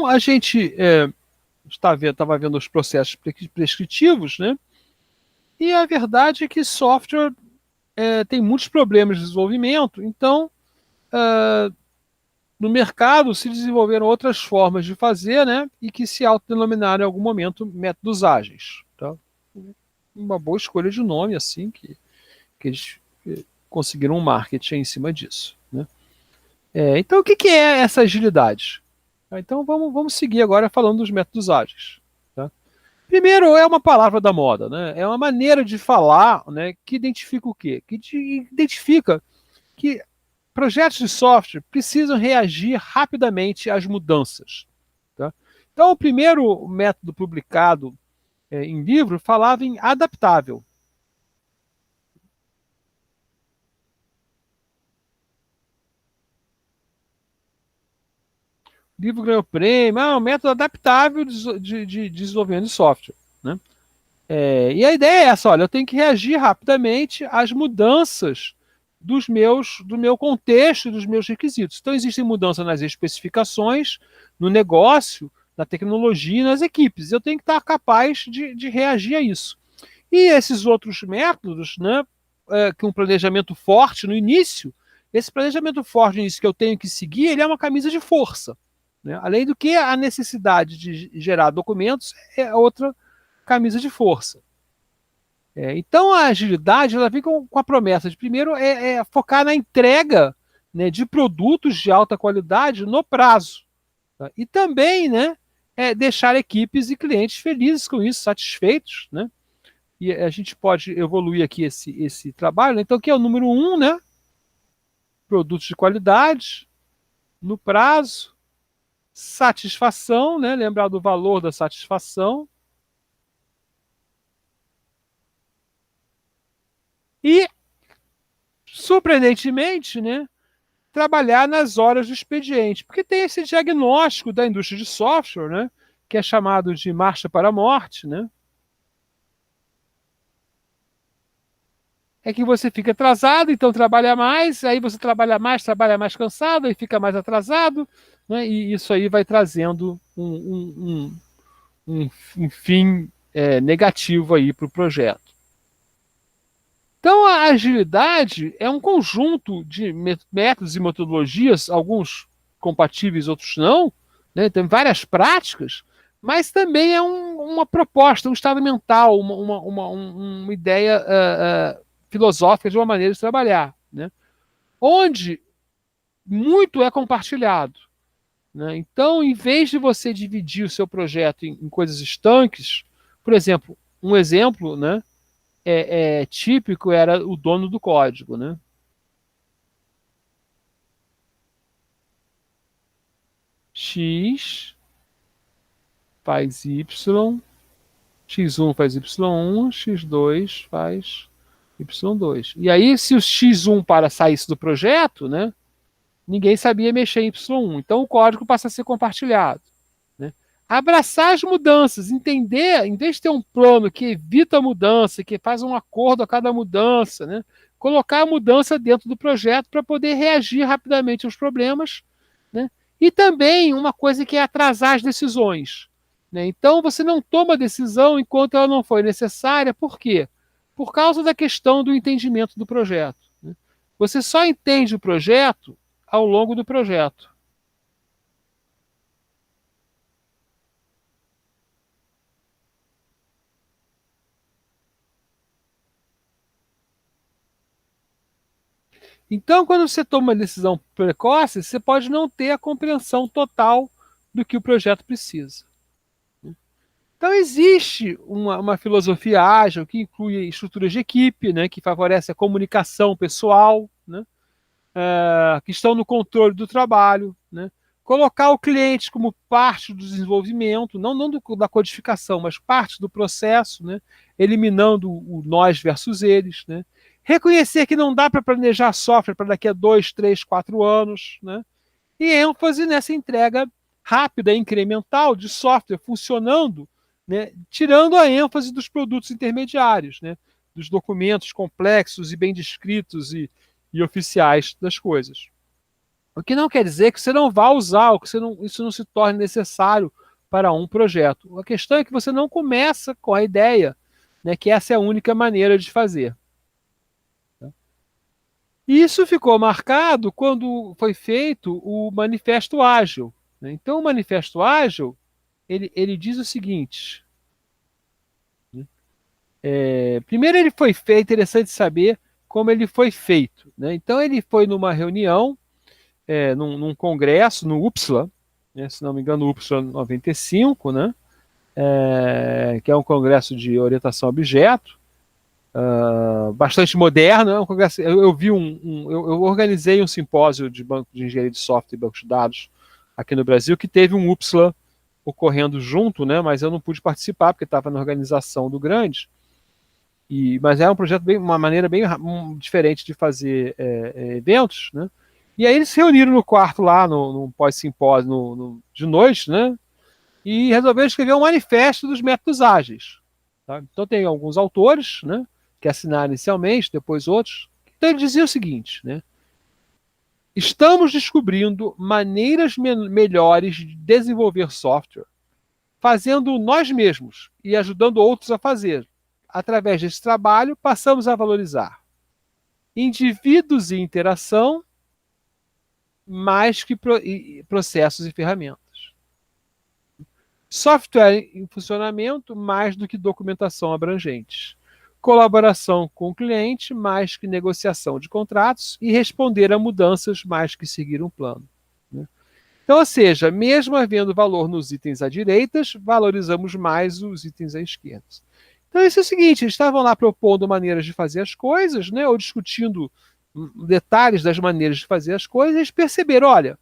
Então, a gente estava vendo os processos prescritivos, né? E a verdade é que software tem muitos problemas de desenvolvimento, então, no mercado se desenvolveram outras formas de fazer, né? E que se autodenominaram em algum momento métodos ágeis. Tá? Uma boa escolha de nome, assim, que eles conseguiram um marketing em cima disso. Né? Então, o que é essa agilidade? Então, vamos seguir agora falando dos métodos ágeis. Tá? Primeiro, é uma palavra da moda, né? É uma maneira de falar, né, que identifica o quê? Que identifica que projetos de software precisam reagir rapidamente às mudanças. Tá? Então, o primeiro método publicado em livro falava em adaptável. O livro ganhou prêmio, um método adaptável de desenvolvimento de software. Né? E a ideia é essa, olha, eu tenho que reagir rapidamente às mudanças do meu contexto, dos meus requisitos. Então, existem mudanças nas especificações, no negócio, na tecnologia e nas equipes. Eu tenho que estar capaz de reagir a isso. E esses outros métodos, né, com um planejamento forte no início, esse planejamento forte no início que eu tenho que seguir, ele é uma camisa de força. Né? Além do que a necessidade de gerar documentos é outra camisa de força. Então a agilidade ela vem com a promessa de primeiro focar na entrega, né, de produtos de alta qualidade no prazo. Tá? E também, né, deixar equipes e clientes felizes com isso, satisfeitos. Né? E a gente pode evoluir aqui esse trabalho. Né? Então, aqui é o número 1, né? Produtos de qualidade, no prazo, satisfação, né? Lembrar do valor da satisfação. E, surpreendentemente, né? Trabalhar nas horas do expediente, porque tem esse diagnóstico da indústria de software, né? Que é chamado de marcha para a morte, né? É que você fica atrasado, então trabalha mais, aí você trabalha mais cansado, aí fica mais atrasado, né? E isso aí vai trazendo um fim negativo aí para o projeto. Então a agilidade é um conjunto de métodos e metodologias, alguns compatíveis, outros não, né? Tem várias práticas, mas também é uma proposta, um estado mental, uma ideia filosófica de uma maneira de trabalhar, né? Onde muito é compartilhado. Né? Então, em vez de você dividir o seu projeto em coisas estanques, por exemplo, um exemplo, né, típico era o dono do código. Né? X faz Y, X1 faz Y1, X2 faz Y2. E aí, se o X1 saísse do projeto, né, ninguém sabia mexer em Y1. Então o código passa a ser compartilhado. Né? Abraçar as mudanças, entender, em vez de ter um plano que evita a mudança, que faz um acordo a cada mudança, né? Colocar a mudança dentro do projeto para poder reagir rapidamente aos problemas. Né? E também uma coisa que é atrasar as decisões. Né? Então você não toma decisão enquanto ela não foi necessária. Por quê? Por causa da questão do entendimento do projeto. Né? Você só entende o projeto ao longo do projeto. Então, quando você toma uma decisão precoce, você pode não ter a compreensão total do que o projeto precisa. Então, existe uma filosofia ágil que inclui estruturas de equipe, né, que favorece a comunicação pessoal, né, que estão no controle do trabalho, né, colocar o cliente como parte do desenvolvimento, não da codificação, mas parte do processo, né, eliminando o nós versus eles, né, reconhecer que não dá para planejar software para daqui a 2, 3, 4 anos, né, e ênfase nessa entrega rápida e incremental de software funcionando, né, tirando a ênfase dos produtos intermediários, né, dos documentos complexos e bem descritos e oficiais das coisas. O que não quer dizer que você não vá usar, ou que isso não se torne necessário para um projeto. A questão é que você não começa com a ideia, né, que essa é a única maneira de fazer. E isso ficou marcado quando foi feito o Manifesto Ágil, né? Então, o Manifesto Ágil, ele diz o seguinte, né? Primeiro ele foi feito, é interessante saber como ele foi feito, né? Então, ele foi numa reunião, num congresso, no UPSLA, né? Se não me engano, o UPSLA 95, né? Que é um congresso de orientação a objeto, bastante moderno. É um congresso, eu vi eu organizei um simpósio de banco de engenharia de software e banco de dados aqui no Brasil, que teve um UPSLA ocorrendo junto, né? Mas eu não pude participar porque estava na organização do grande. Mas era um projeto uma maneira bem diferente de fazer eventos, né? E aí eles se reuniram no quarto lá, no pós-simpósio, de noite, né? E resolveram escrever um manifesto dos métodos ágeis. Tá? Então tem alguns autores, né, que assinaram inicialmente, depois outros. Então ele dizia o seguinte, né? Estamos descobrindo maneiras melhores de desenvolver software, fazendo nós mesmos e ajudando outros a fazer. Através desse trabalho, passamos a valorizar indivíduos e interação mais que processos e ferramentas. Software em funcionamento mais do que documentação abrangente. Colaboração com o cliente mais que negociação de contratos e responder a mudanças mais que seguir um plano. Né? Então, ou seja, mesmo havendo valor nos itens à direita, valorizamos mais os itens à esquerda. Então, isso é o seguinte, eles estavam lá propondo maneiras de fazer as coisas, né, ou discutindo detalhes das maneiras de fazer as coisas, e eles perceberam, olha,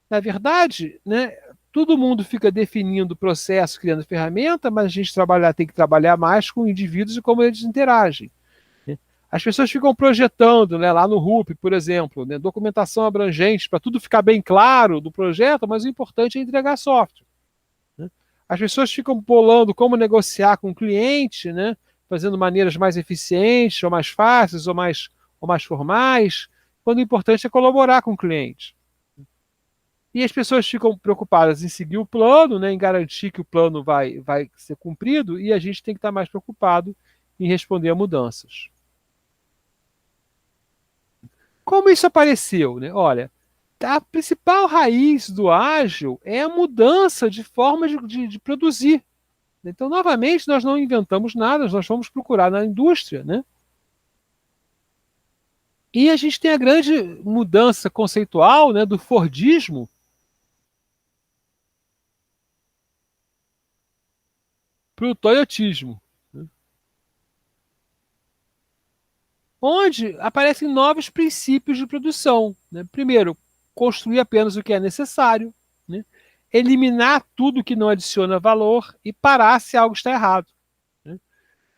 na verdade, né, todo mundo fica definindo o processo, criando ferramenta, mas a gente tem que trabalhar mais com indivíduos e como eles interagem. Né? As pessoas ficam projetando, né, lá no RUP, por exemplo, né, documentação abrangente para tudo ficar bem claro do projeto, mas o importante é entregar software. Né? As pessoas ficam bolando como negociar com o cliente, né, fazendo maneiras mais eficientes, ou mais fáceis, ou mais formais, quando o importante é colaborar com o cliente. E as pessoas ficam preocupadas em seguir o plano, né, em garantir que o plano vai ser cumprido, e a gente tem que estar mais preocupado em responder a mudanças. Como isso apareceu? Né? Olha, a principal raiz do ágil é a mudança de forma de produzir. Então, novamente, nós não inventamos nada, nós vamos procurar na indústria. Né? E a gente tem a grande mudança conceitual, né, do Fordismo para o Toyotismo, né? Onde aparecem novos princípios de produção. Né? Primeiro, construir apenas o que é necessário, né? Eliminar tudo que não adiciona valor e parar se algo está errado. Né?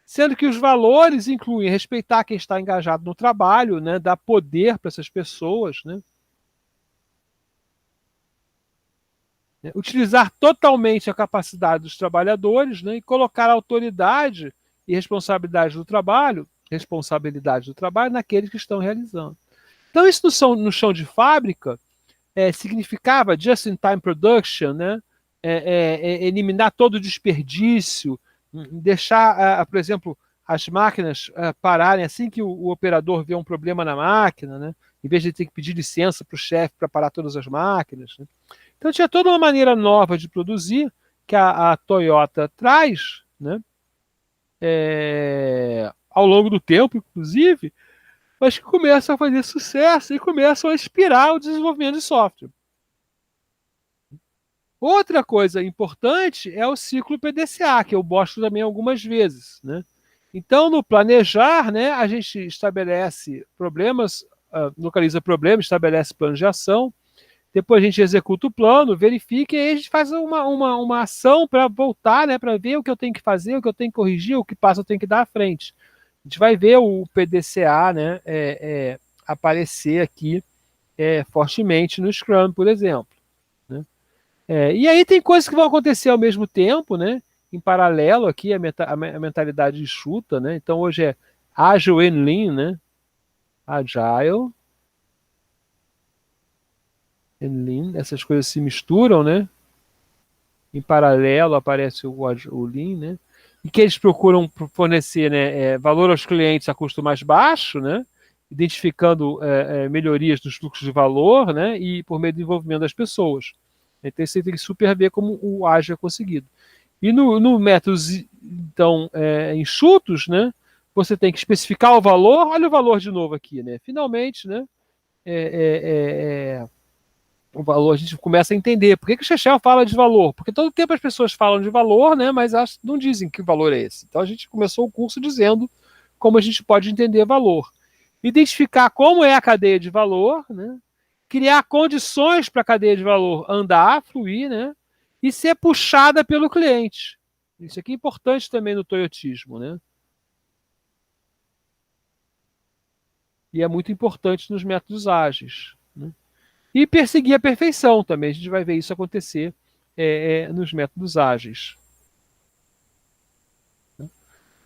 Sendo que os valores incluem respeitar quem está engajado no trabalho, né? Dar poder para essas pessoas, né? Utilizar totalmente a capacidade dos trabalhadores, né? E colocar a autoridade e responsabilidade do trabalho naqueles que estão realizando. Então, isso no chão de fábrica significava just-in-time production, né? Eliminar todo o desperdício, deixar, por exemplo, as máquinas pararem assim que o operador vê um problema na máquina, né? Em vez de ter que pedir licença para o chefe para parar todas as máquinas. Né? Então, tinha toda uma maneira nova de produzir que a Toyota traz, né? Ao longo do tempo, inclusive, mas que começam a fazer sucesso e começam a inspirar o desenvolvimento de software. Outra coisa importante é o ciclo PDCA, que eu mostro também algumas vezes. Né? Então, no planejar, né, a gente estabelece problemas, localiza problemas, estabelece plano de ação, depois a gente executa o plano, verifica e aí a gente faz uma ação para voltar, né, para ver o que eu tenho que fazer, o que eu tenho que corrigir, o que passo eu tenho que dar à frente. A gente vai ver o PDCA, né, aparecer aqui fortemente no Scrum, por exemplo. Né? E aí tem coisas que vão acontecer ao mesmo tempo, né? Em paralelo aqui, a mentalidade enxuta, né? Então hoje é Agile and Lean, né? Agile and Lean, essas coisas se misturam, né? Em paralelo aparece o Lean, né? E que eles procuram fornecer, né, valor aos clientes a custo mais baixo, né? Identificando melhorias dos fluxos de valor, né? E por meio do desenvolvimento das pessoas. Então isso tem que super ver como o ágil é conseguido. E no métodos então enxutos, né? Você tem que especificar o valor. Olha o valor de novo aqui, né? Finalmente, né? O valor a gente começa a entender. Por que, que o Chechel fala de valor? Porque todo tempo as pessoas falam de valor, né? Mas não dizem que valor é esse. Então a gente começou o curso dizendo como a gente pode entender valor. Identificar como é a cadeia de valor, né? Criar condições para a cadeia de valor andar, fluir, né? E ser puxada pelo cliente. Isso aqui é importante também no toyotismo, né? E é muito importante nos métodos ágeis. Né? E perseguir a perfeição também. A gente vai ver isso acontecer nos métodos ágeis.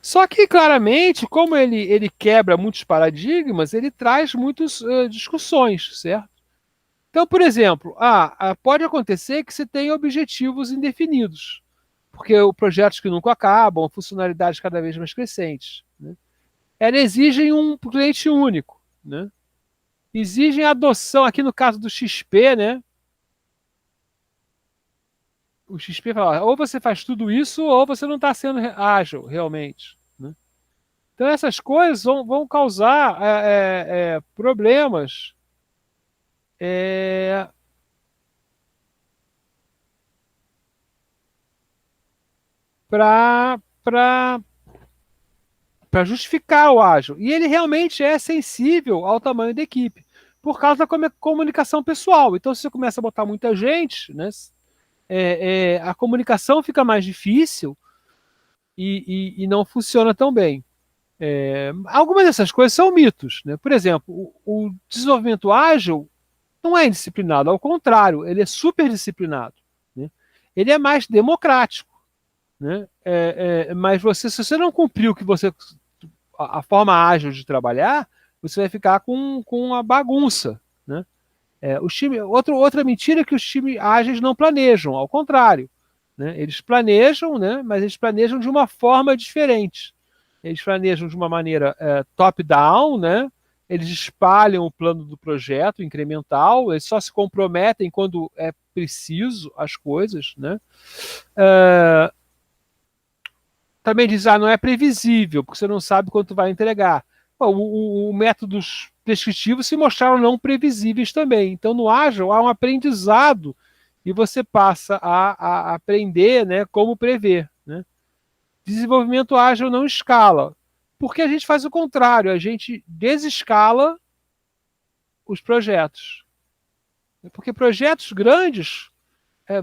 Só que, claramente, como ele quebra muitos paradigmas, ele traz muitas discussões, certo? Então, por exemplo, pode acontecer que você tenha objetivos indefinidos, porque projetos que nunca acabam, funcionalidades cada vez mais crescentes. Né? Elas exigem um cliente único. Né? Exigem adoção, aqui no caso do XP, né? O XP fala, ou você faz tudo isso, ou você não está sendo ágil realmente. Né? Então essas coisas vão causar problemas é, para justificar o ágil. E ele realmente é sensível ao tamanho da equipe, por causa da comunicação pessoal. Então, se você começa a botar muita gente, né, a comunicação fica mais difícil e não funciona tão bem. Algumas dessas coisas são mitos. Né? Por exemplo, o desenvolvimento ágil não é indisciplinado, ao contrário, ele é super disciplinado. Né? Ele é mais democrático. Né? Mas se você não cumprir o que a forma ágil de trabalhar, você vai ficar com a bagunça. Né? Outra mentira é que os times ágeis não planejam, ao contrário. Né? Eles planejam, né? Mas eles planejam de uma forma diferente. Eles planejam de uma maneira top-down, né? Eles espalham o plano do projeto incremental, eles só se comprometem quando é preciso as coisas. Né? Também diz, não é previsível, porque você não sabe quanto vai entregar. O métodos prescritivos se mostraram não previsíveis também. Então, no ágil, há um aprendizado e você passa a aprender, né, como prever. Né? Desenvolvimento ágil não escala, porque a gente faz o contrário, a gente desescala os projetos. Porque projetos grandes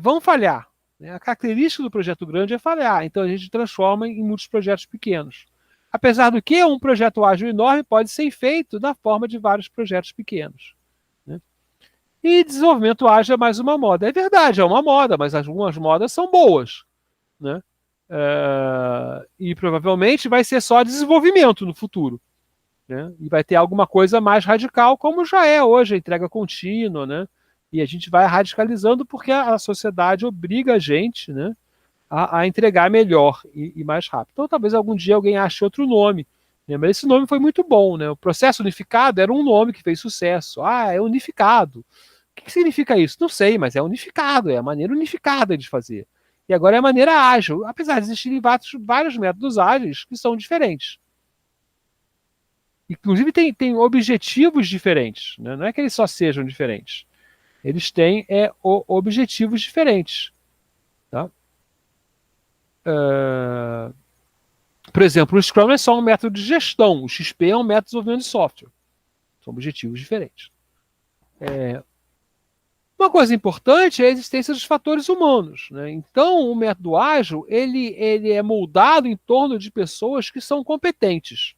vão falhar. Né? A característica do projeto grande é falhar, então a gente transforma em muitos projetos pequenos. Apesar do que, um projeto ágil enorme pode ser feito na forma de vários projetos pequenos. Né? E desenvolvimento ágil é mais uma moda. É verdade, é uma moda, mas algumas modas são boas. Né? E provavelmente vai ser só desenvolvimento no futuro. Né? E vai ter alguma coisa mais radical, como já é hoje, a entrega contínua, né? E a gente vai radicalizando porque a sociedade obriga a gente, né, a entregar melhor e mais rápido. Então, talvez algum dia alguém ache outro nome. Né? Mas esse nome foi muito bom. Né? O processo unificado era um nome que fez sucesso. É unificado. O que significa isso? Não sei, mas é unificado, é a maneira unificada de fazer. E agora é a maneira ágil, apesar de existirem vários métodos ágeis que são diferentes. Inclusive, tem objetivos diferentes. Né? Não é que eles só sejam diferentes. Eles têm objetivos diferentes. Tá? Por exemplo, o Scrum é só um método de gestão, o XP é um método de desenvolvimento de software. São objetivos diferentes. Uma coisa importante é a existência dos fatores humanos. Né? Então, o método ágil ele é moldado em torno de pessoas que são competentes.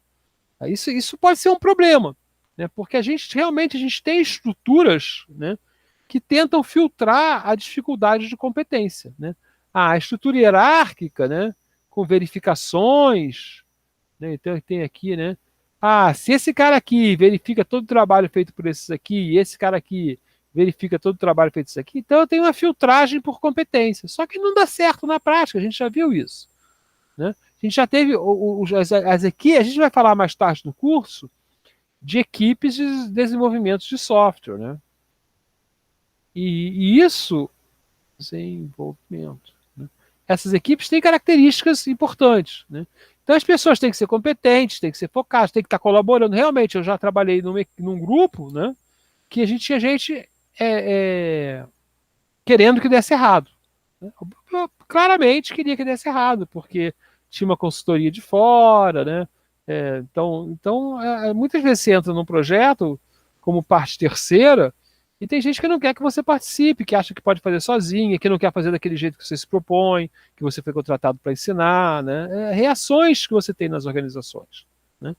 Isso pode ser um problema, né? Porque realmente a gente tem estruturas, né, que tentam filtrar a dificuldade de competência. Né? A estrutura hierárquica, né, com verificações, né, então tem aqui, né, se esse cara aqui verifica todo o trabalho feito por esses aqui, e esse cara aqui verifica todo o trabalho feito isso aqui. Então eu tenho uma filtragem por competência. Só que não dá certo na prática, a gente já viu isso. Né? A gente já teve as equipes, a gente vai falar mais tarde no curso, de equipes de desenvolvimento de software. Né? E isso, desenvolvimento. Né? Essas equipes têm características importantes. Né? Então as pessoas têm que ser competentes, têm que ser focadas, têm que estar colaborando. Realmente, eu já trabalhei num grupo, né, que a gente tinha gente querendo que desse errado. Eu claramente queria que desse errado, porque tinha uma consultoria de fora, né? Então muitas vezes você entra num projeto como parte terceira e tem gente que não quer que você participe, que acha que pode fazer sozinha, que não quer fazer daquele jeito que você se propõe, que você foi contratado para ensinar, né? Reações que você tem nas organizações. Né?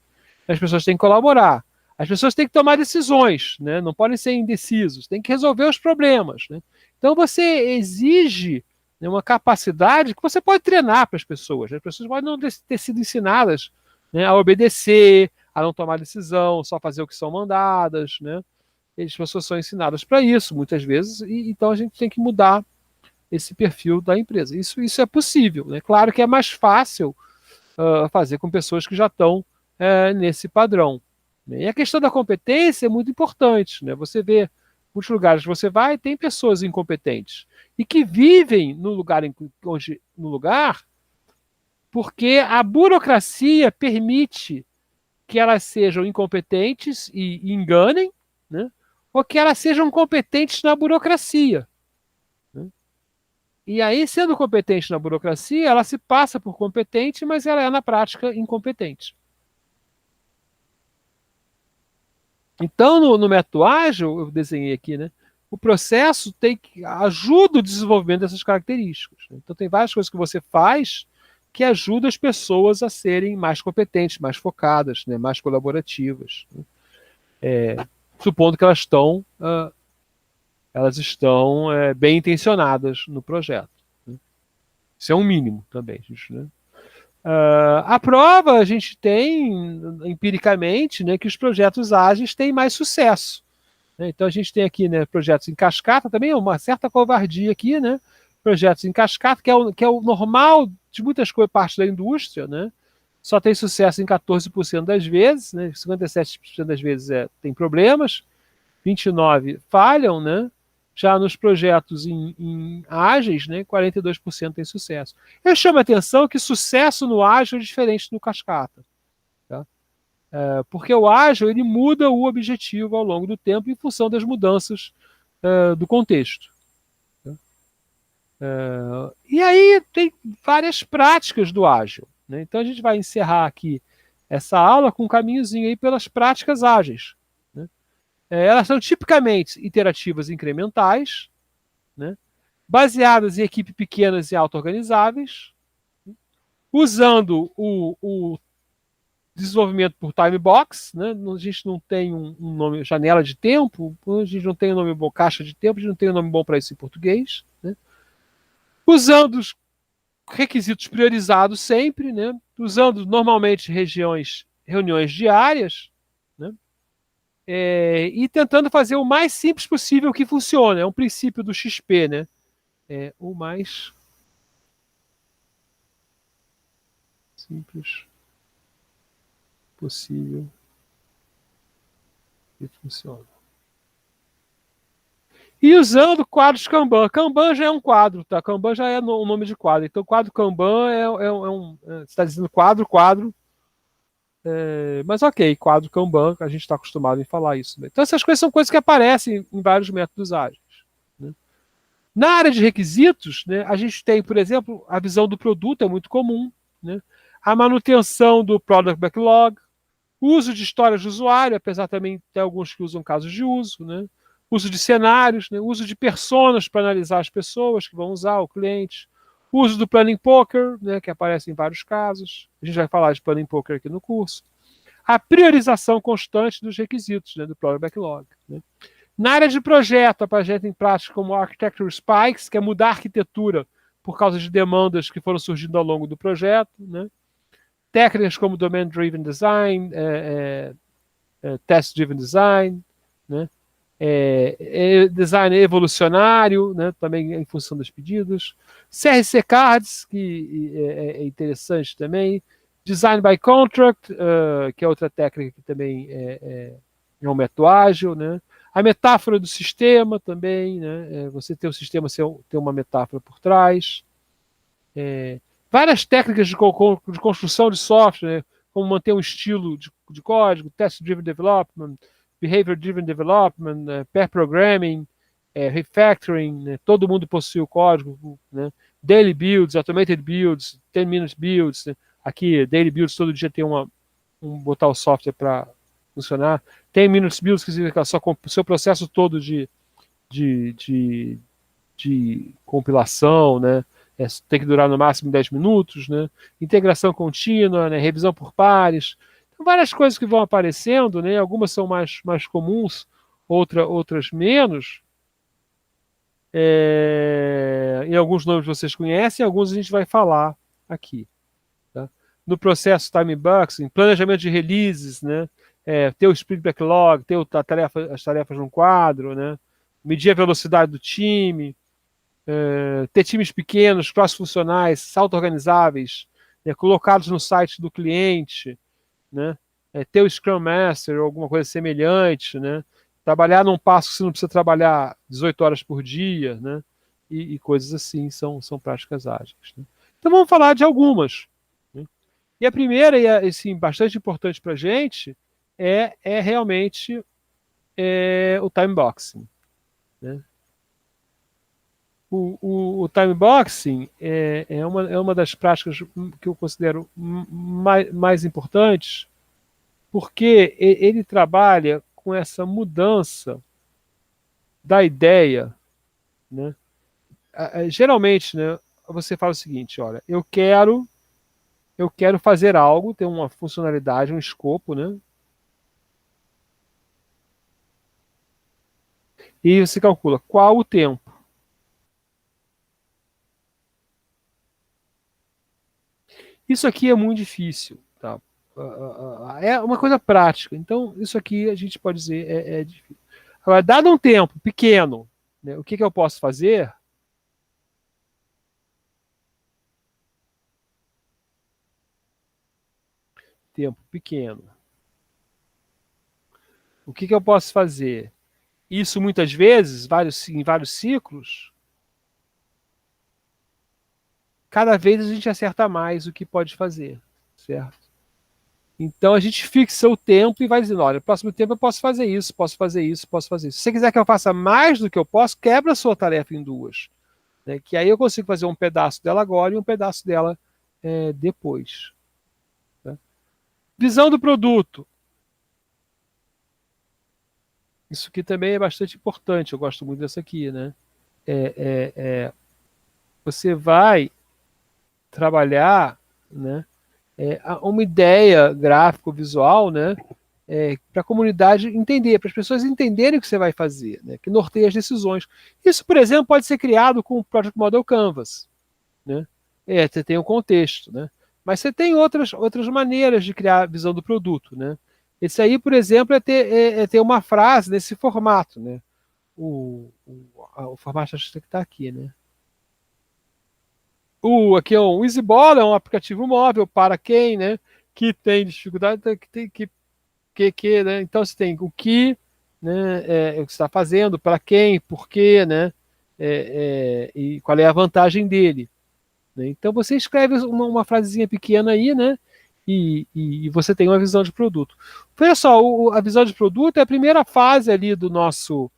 As pessoas têm que colaborar. As pessoas têm que tomar decisões, né? Não podem ser indecisos, têm que resolver os problemas. Né? Então você exige, né, uma capacidade que você pode treinar para as pessoas. As pessoas podem não ter sido ensinadas, né, a obedecer, a não tomar decisão, só fazer o que são mandadas. Né? As pessoas são ensinadas para isso, muitas vezes, e então a gente tem que mudar esse perfil da empresa. Isso é possível. Né? Claro que é mais fácil fazer com pessoas que já estão nesse padrão. E a questão da competência é muito importante. Né? Você vê muitos lugares que você vai, tem pessoas incompetentes e que vivem no lugar porque a burocracia permite que elas sejam incompetentes e enganem, né? Ou que elas sejam competentes na burocracia. Né? E aí, sendo competente na burocracia, ela se passa por competente, mas ela é, na prática, incompetente. Então, no método ágil, eu desenhei aqui, né? O processo ajuda o desenvolvimento dessas características. Né? Então, tem várias coisas que você faz que ajudam as pessoas a serem mais competentes, mais focadas, né? Mais colaborativas. Né? Supondo que elas estão bem intencionadas no projeto. Né? Isso é um mínimo também, gente, né? A prova a gente tem empiricamente, né, que os projetos ágeis têm mais sucesso. Né? Então a gente tem aqui, né, projetos em cascata, também é uma certa covardia aqui, né? Projetos em cascata, que é o normal de muitas partes da indústria, né? Só tem sucesso em 14% das vezes, né? 57% das vezes tem problemas, 29% falham, né? Já nos projetos em ágeis, né, 42% tem sucesso. Eu chamo a atenção que sucesso no ágil é diferente do cascata. Tá? Porque o ágil ele muda o objetivo ao longo do tempo em função das mudanças do contexto. Tá? E aí tem várias práticas do ágil. Né? Então a gente vai encerrar aqui essa aula com um caminhozinho aí pelas práticas ágeis. Né? Elas são tipicamente iterativas incrementais, né? Baseadas em equipes pequenas e auto-organizáveis, usando o desenvolvimento por time box, né? A gente não tem um nome, janela de tempo, a gente não tem um nome bom, caixa de tempo, a gente não tem um nome bom para isso em português, né? Usando os requisitos priorizados sempre, né? Usando normalmente reuniões diárias, né? E tentando fazer o mais simples possível que funcione. É um princípio do XP, né? O mais simples possível que funcione. E usando quadros Kanban. Kanban já é um quadro, tá? Kanban já é um nome de quadro. Então, quadro Kanban você está dizendo quadro. Mas ok, quadro Kanban, a gente está acostumado em falar isso. Né? Então, essas coisas são coisas que aparecem em vários métodos ágeis. Né? Na área de requisitos, né, a gente tem, por exemplo, a visão do produto, é muito comum. Né? A manutenção do product backlog, uso de histórias de usuário, apesar também de ter alguns que usam casos de uso, né? Uso de cenários, né? Uso de personas para analisar as pessoas que vão usar, o cliente, uso do planning poker, né? Que aparece em vários casos, a gente vai falar de planning poker aqui no curso, a priorização constante dos requisitos, né? Do product backlog. Né? Na área de projeto, a projeto em prática como Architecture Spikes, que é mudar a arquitetura por causa de demandas que foram surgindo ao longo do projeto, né? Técnicas como Domain Driven Design, Test Driven Design, né? design evolucionário, né, também em função dos pedidos. CRC Cards, que é interessante também. Design by Contract, que é outra técnica que também é um método ágil, né? A metáfora do sistema também, né? Você tem o sistema, você tem uma metáfora por trás. Várias técnicas de construção de software, né? Como manter um estilo de código, test-driven development, behavior-driven development, pair programming, refactoring, né? Todo mundo possui o código, né? Daily builds, automated builds, 10-minute builds, né? Aqui, daily builds, todo dia tem botar o software para funcionar. 10-minute builds, que significa só o seu processo todo de, de, de compilação, né? Tem que durar no máximo 10 minutos, né? Integração contínua, né? Revisão por pares. Então, várias coisas que vão aparecendo, né? Algumas são mais comuns, outras menos. Em alguns nomes vocês conhecem, alguns a gente vai falar aqui. Tá? No processo time boxing, planejamento de releases, né? Ter o sprint backlog, ter as tarefas num quadro, né? Medir a velocidade do time, ter times pequenos, cross-funcionais, auto-organizáveis, né, colocados no site do cliente, né, ter o Scrum Master ou alguma coisa semelhante, né, trabalhar num passo que você não precisa trabalhar 18 horas por dia, né, e coisas assim são práticas ágeis. Né. Então vamos falar de algumas. Né. E a primeira, e assim, bastante importante para a gente, é realmente o time boxing. Né. O time boxing é uma das práticas que eu considero mais importantes, porque ele trabalha com essa mudança da ideia, né? Geralmente, né, você fala o seguinte, olha, eu quero fazer algo, ter uma funcionalidade, um escopo, né? E você calcula qual o tempo. Isso aqui é muito difícil, tá? É uma coisa prática. Então, isso aqui a gente pode dizer é difícil. Agora, dado um tempo pequeno, né, o que eu posso fazer? Tempo pequeno. O que eu posso fazer? Isso muitas vezes, em vários ciclos, cada vez a gente acerta mais o que pode fazer, certo? Então a gente fixa o tempo e vai dizendo, olha, no próximo tempo eu posso fazer isso, posso fazer isso, posso fazer isso. Se você quiser que eu faça mais do que eu posso, quebra a sua tarefa em duas. Né? Que aí eu consigo fazer um pedaço dela agora e um pedaço dela depois. Tá? Visão do produto. Isso aqui também é bastante importante, eu gosto muito dessa aqui. Né? Você vai trabalhar, né, uma ideia gráfico-visual, né, para a comunidade entender, para as pessoas entenderem o que você vai fazer, né, que norteia as decisões. Isso, por exemplo, pode ser criado com o Project Model Canvas. Né? Você tem o contexto, né? Mas você tem outras maneiras de criar a visão do produto. Né? Esse aí, por exemplo, é ter uma frase nesse formato. Né? O formato acho que está aqui. Né? Aqui é um EasyBall, é um aplicativo móvel para quem, né, que tem dificuldade, né? Então você tem o que, né, o que está fazendo, para quem, por quê, né, e qual é a vantagem dele. Né? Então você escreve uma frasezinha pequena aí, né, e você tem uma visão de produto. Olha só, a visão de produto é a primeira fase ali do nosso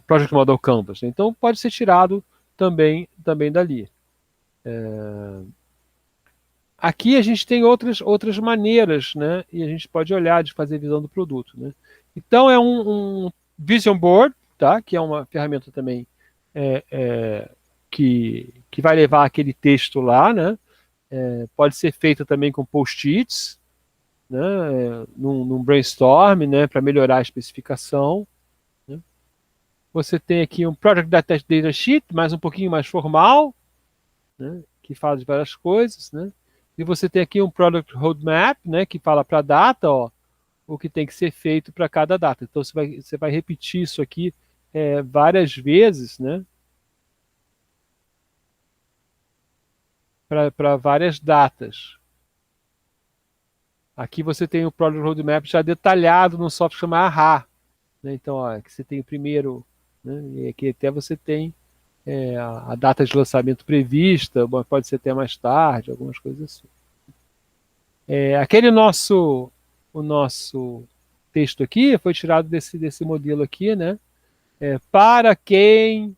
Project Model Canvas. Né? Então pode ser tirado também dali. Aqui a gente tem outras maneiras, né? E a gente pode olhar de fazer visão do produto. Né? Então é um Vision Board, tá? Que é uma ferramenta também que vai levar aquele texto lá. Né? Pode ser feita também com post-its, né? Num brainstorm, né? Para melhorar a especificação. Né? Você tem aqui um Project Data Sheet, mais um pouquinho mais formal, né? Que fala de várias coisas. Né? E você tem aqui um Product Roadmap, né, que fala para a data, ó, o que tem que ser feito para cada data. Então você vai repetir isso aqui várias vezes, né, para várias datas. Aqui você tem o Product Roadmap já detalhado no software chamado AHA. Né? Então, ó, aqui você tem o primeiro, né, e aqui até você tem a data de lançamento prevista, pode ser até mais tarde, algumas coisas assim. Aquele o nosso texto aqui foi tirado desse modelo aqui, né? Para quem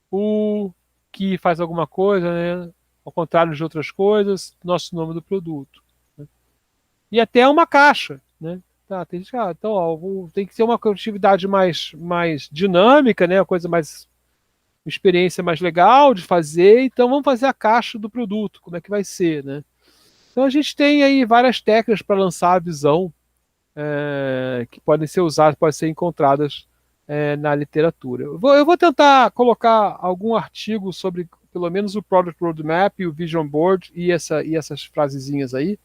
o que faz alguma coisa, né? Ao contrário de outras coisas, nosso nome do produto. Né? E até uma caixa, né? Tá, tem, então, ó, tem que ser uma atividade mais dinâmica, né? Uma coisa mais uma experiência mais legal de fazer, então vamos fazer a caixa do produto, como é que vai ser, né? Então a gente tem aí várias técnicas para lançar a visão que podem ser usadas, podem ser encontradas na literatura. Eu vou tentar colocar algum artigo sobre pelo menos o Product Roadmap, o Vision Board e essas frasezinhas aí,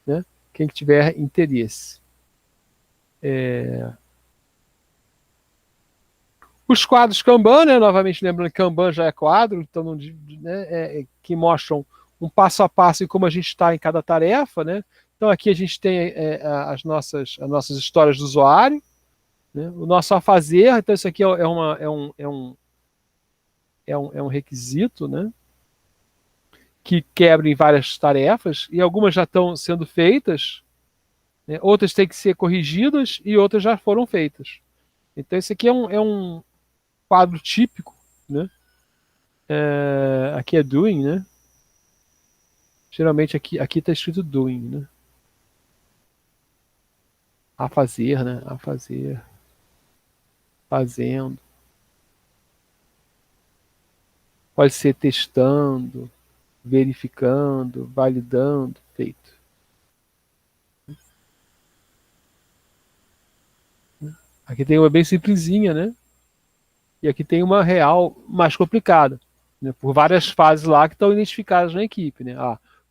né? Quem tiver interesse. Os quadros Kanban, né? Novamente lembrando que Kanban já é quadro, então não, né? Que mostram um passo a passo em como a gente está em cada tarefa, né? Então aqui a gente tem as nossas histórias do usuário, né? O nosso a fazer, então isso aqui é um requisito, né? Que quebra em várias tarefas e algumas já estão sendo feitas, né? Outras têm que ser corrigidas e outras já foram feitas. Então esse aqui é um quadro típico, né? Aqui é doing, né? Geralmente aqui está escrito doing, né? A fazer, né? A fazer, fazendo. Pode ser testando, verificando, validando, feito. Aqui tem uma bem simplesinha, né? E aqui tem uma real mais complicada, né? Por várias fases lá que estão identificadas na equipe, né?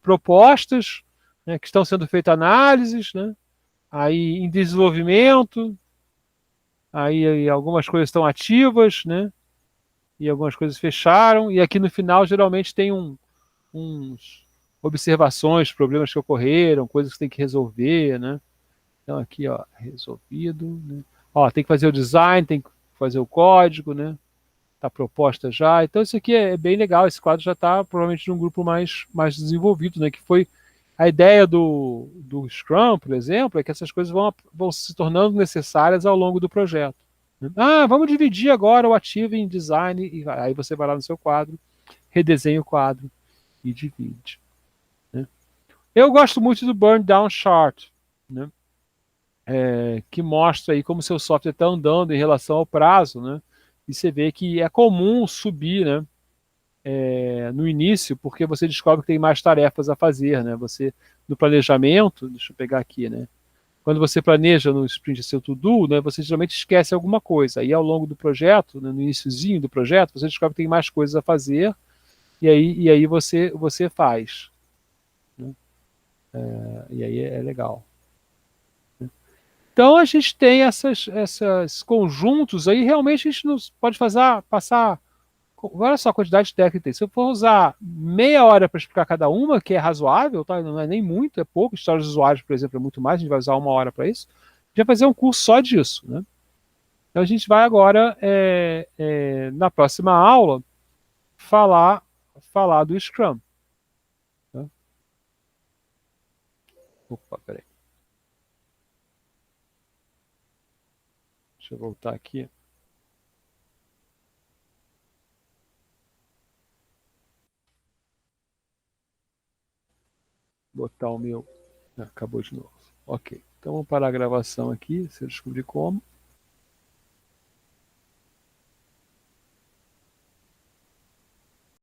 Propostas, né, que estão sendo feitas análises, né? Aí em desenvolvimento, aí algumas coisas estão ativas, né? E algumas coisas fecharam, e aqui no final geralmente tem uns observações, problemas que ocorreram, coisas que tem que resolver, né? Então aqui, ó, resolvido, né? Ó, tem que fazer o design, tem que fazer o código, né? Tá proposta já. Então isso aqui é bem legal, esse quadro já está provavelmente num grupo mais desenvolvido, né? Que foi a ideia do Scrum, por exemplo, é que essas coisas vão se tornando necessárias ao longo do projeto. Vamos dividir agora o ativo em design, e aí você vai lá no seu quadro, redesenha o quadro e divide. Né? Eu gosto muito do Burn Down Chart, né? Que mostra aí como seu software está andando em relação ao prazo, né? E você vê que é comum subir, né? No início, porque você descobre que tem mais tarefas a fazer, né? Você, no planejamento, deixa eu pegar aqui, né? Quando você planeja no sprint seu to-do, né, você geralmente esquece alguma coisa. Aí, ao longo do projeto, né, no iníciozinho do projeto, você descobre que tem mais coisas a fazer e aí você faz. Né? E aí é legal. Então, a gente tem essas conjuntos aí, realmente a gente não pode passar. Olha só a quantidade de técnicas que tem. Se eu for usar meia hora para explicar cada uma, que é razoável, tá? Não é nem muito, é pouco. História dos usuários, por exemplo, é muito mais, a gente vai usar uma hora para isso. A gente vai fazer um curso só disso. Né? Então a gente vai agora, na próxima aula, falar, falar do Scrum. Tá? Opa, peraí. Deixa eu voltar aqui. Botar o meu. Acabou de novo. Ok. Então vamos parar a gravação aqui, se eu descobrir como.